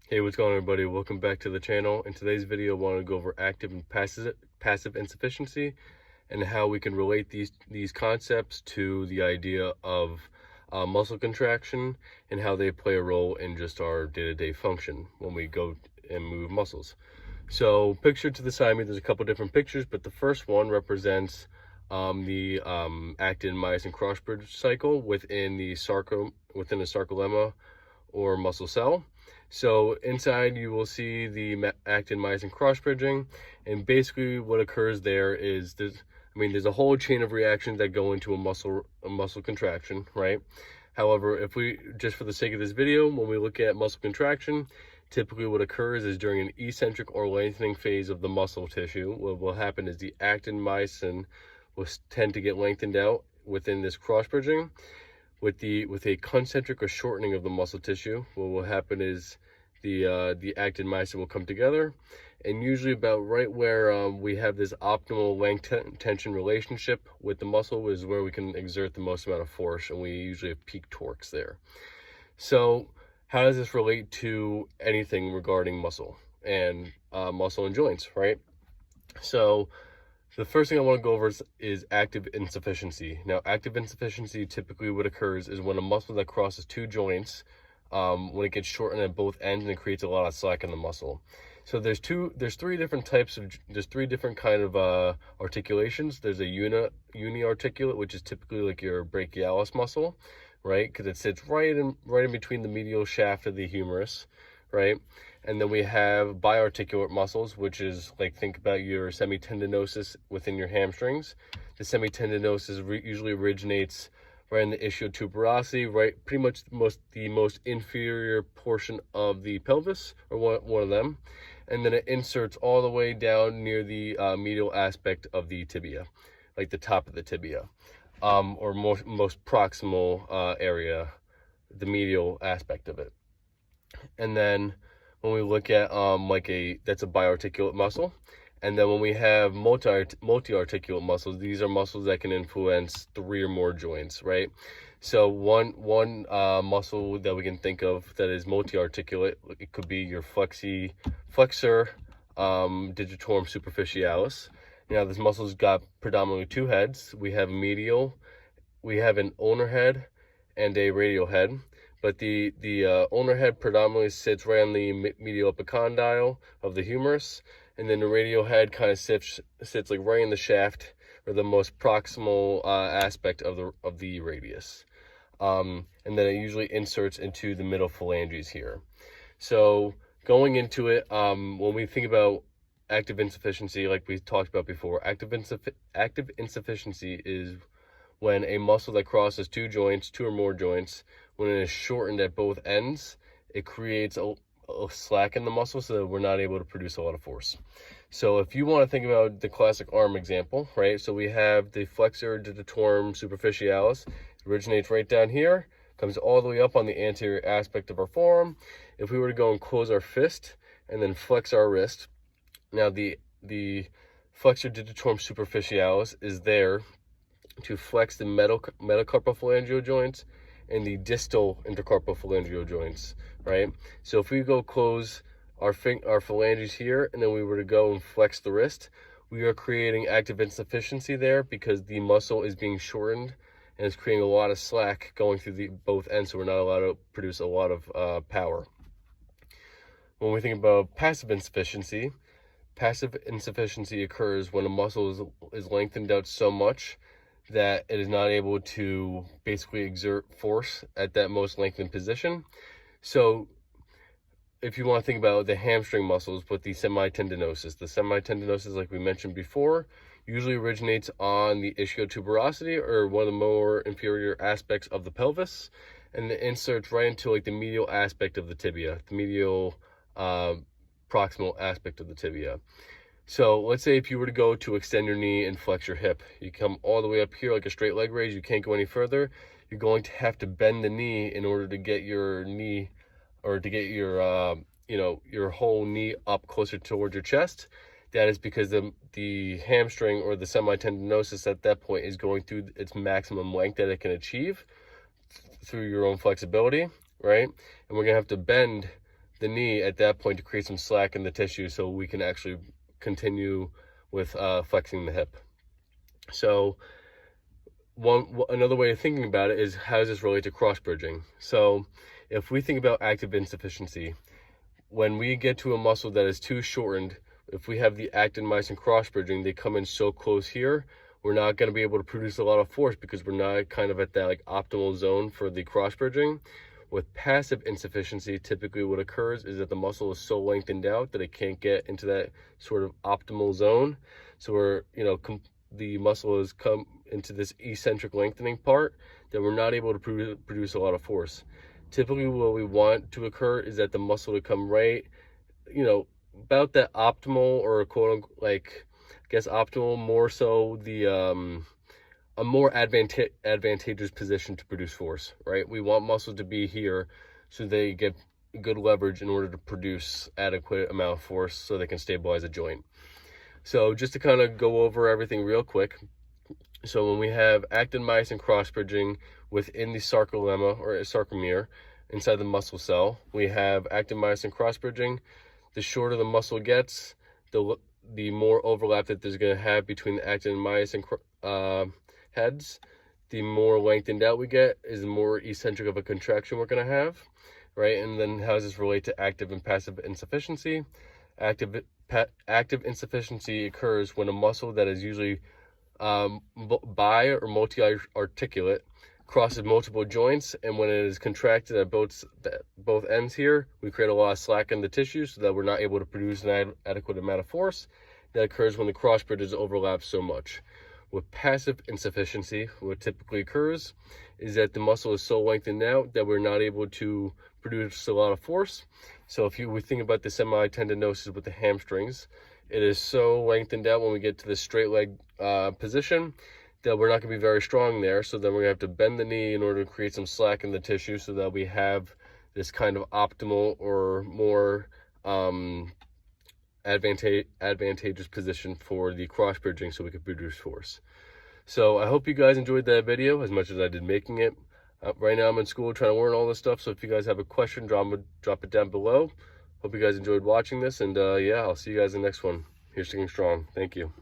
Hey, what's going on, everybody? Welcome back to the channel. In today's video, I want to go over active and passive insufficiency and how we can relate these concepts to the idea of muscle contraction and how they play a role in just our day-to-day function when we go and move muscles. So, picture to the side of me, there's a couple different pictures, but the first one represents the actin myosin cross-bridge cycle within the sarcolemma or muscle cell. So inside you will see the actin myosin cross bridging, and basically what occurs there is there's a whole chain of reactions that go into a muscle contraction, right? However, if we just for the sake of this video, when we look at muscle contraction, typically what occurs is during an eccentric or lengthening phase of the muscle tissue, what will happen is the actin myosin will tend to get lengthened out within this cross bridging. With a concentric or shortening of the muscle tissue, what will happen is the actin myosin will come together, and usually about right where we have this optimal length tension relationship with the muscle is where we can exert the most amount of force, and we usually have peak torques there. So how does this relate to anything regarding muscle and joints, right? So the first thing I want to go over is active insufficiency. Now, active insufficiency, typically what occurs is when a muscle that crosses two joints, when it gets shortened at both ends and it creates a lot of slack in the muscle. So there's three different kind of articulations. There's a uni-articulate, which is typically like your brachialis muscle, right? Because it sits right in between the medial shaft of the humerus, right? And then we have biarticulate muscles, which is like, think about your semitendinosus within your hamstrings. The semitendinosus usually originates right in the ischial tuberosity, right, pretty much the most inferior portion of the pelvis, or one of them. And then it inserts all the way down near the medial aspect of the tibia, like the top of the tibia, or most proximal area, the medial aspect of it. And then when we look at that's a biarticulate muscle. And then when we have multi-articulate muscles, these are muscles that can influence three or more joints, right? So one muscle that we can think of that is multi-articulate, it could be your flexor digitorum superficialis. Now this muscle's got predominantly two heads. We have an ulnar head and a radial head. But the ulnar head predominantly sits right on the medial epicondyle of the humerus, and then the radial head kind of sits like right in the shaft, or the most proximal aspect of the radius, and then it usually inserts into the middle phalanges here. So going into it, when we think about active insufficiency, like we talked about before, active insufficiency is when a muscle that crosses two or more joints, when it is shortened at both ends, it creates a slack in the muscle so that we're not able to produce a lot of force. So if you want to think about the classic arm example, right? So we have the flexor digitorum superficialis. It originates right down here, comes all the way up on the anterior aspect of our forearm. If we were to go and close our fist and then flex our wrist, now the flexor digitorum superficialis is there to flex the metacarpophalangeal joints and the distal intercarpophalangeal joints, right? So if we go close our phalanges here and then we were to go and flex the wrist, we are creating active insufficiency there because the muscle is being shortened and it's creating a lot of slack going through both ends, so we're not allowed to produce a lot of power. When we think about passive insufficiency occurs when a muscle is lengthened out so much that it is not able to basically exert force at that most lengthened position. So if you want to think about the hamstring muscles with the semitendinosus, like we mentioned before, usually originates on the ischial tuberosity, or one of the more inferior aspects of the pelvis, and it inserts right into like the medial aspect of the tibia, the medial proximal aspect of the tibia. So let's say if you were to go to extend your knee and flex your hip, you come all the way up here like a straight leg raise, you can't go any further. You're going to have to bend the knee in order to get your knee, or to get your your whole knee up closer towards your chest. That is because the hamstring or the semitendinosus at that point is going through its maximum length that it can achieve through your own flexibility, right? And we're gonna have to bend the knee at that point to create some slack in the tissue so we can actually continue with flexing the hip. So another way of thinking about it is, how does this relate to cross bridging? So if we think about active insufficiency, when we get to a muscle that is too shortened, if we have the actin myosin cross bridging, they come in so close here, we're not going to be able to produce a lot of force because we're not kind of at that like optimal zone for the cross bridging. With passive insufficiency, typically what occurs is that the muscle is so lengthened out that it can't get into that sort of optimal zone. So we're, the muscle has come into this eccentric lengthening part that we're not able to produce a lot of force. Typically what we want to occur is that the muscle to come right, about that optimal, or quote unquote, like, I guess optimal, more so the a more advantageous position to produce force, right? We want muscles to be here so they get good leverage in order to produce adequate amount of force so they can stabilize a joint. So just to kind of go over everything real quick. So when we have actin myosin cross bridging within the sarcolemma or sarcomere inside the muscle cell, we have actin myosin cross bridging. The shorter the muscle gets, the more overlap that there's going to have between the actin and myosin heads. The more lengthened out we get is the more eccentric of a contraction we're going to have, right? And then how does this relate to active and passive insufficiency? Active insufficiency occurs when a muscle that is usually bi or multi-articulate crosses multiple joints, and when it is contracted at both ends here, we create a lot of slack in the tissue so that we're not able to produce an adequate amount of force. That occurs when the cross bridges overlap so much. With passive insufficiency, what typically occurs is that the muscle is so lengthened out that we're not able to produce a lot of force. So if we think about the semitendinosus with the hamstrings, it is so lengthened out when we get to the straight leg position that we're not going to be very strong there. So then we're going to have to bend the knee in order to create some slack in the tissue so that we have this kind of optimal or more advantageous position for the cross bridging so we can produce force. So I hope you guys enjoyed that video as much as I did making it. Right now I'm in school trying to learn all this stuff, so if you guys have a question, drop it down below. Hope you guys enjoyed watching this, and yeah, I'll see you guys in the next one. Here's Sticking Strong. Thank you.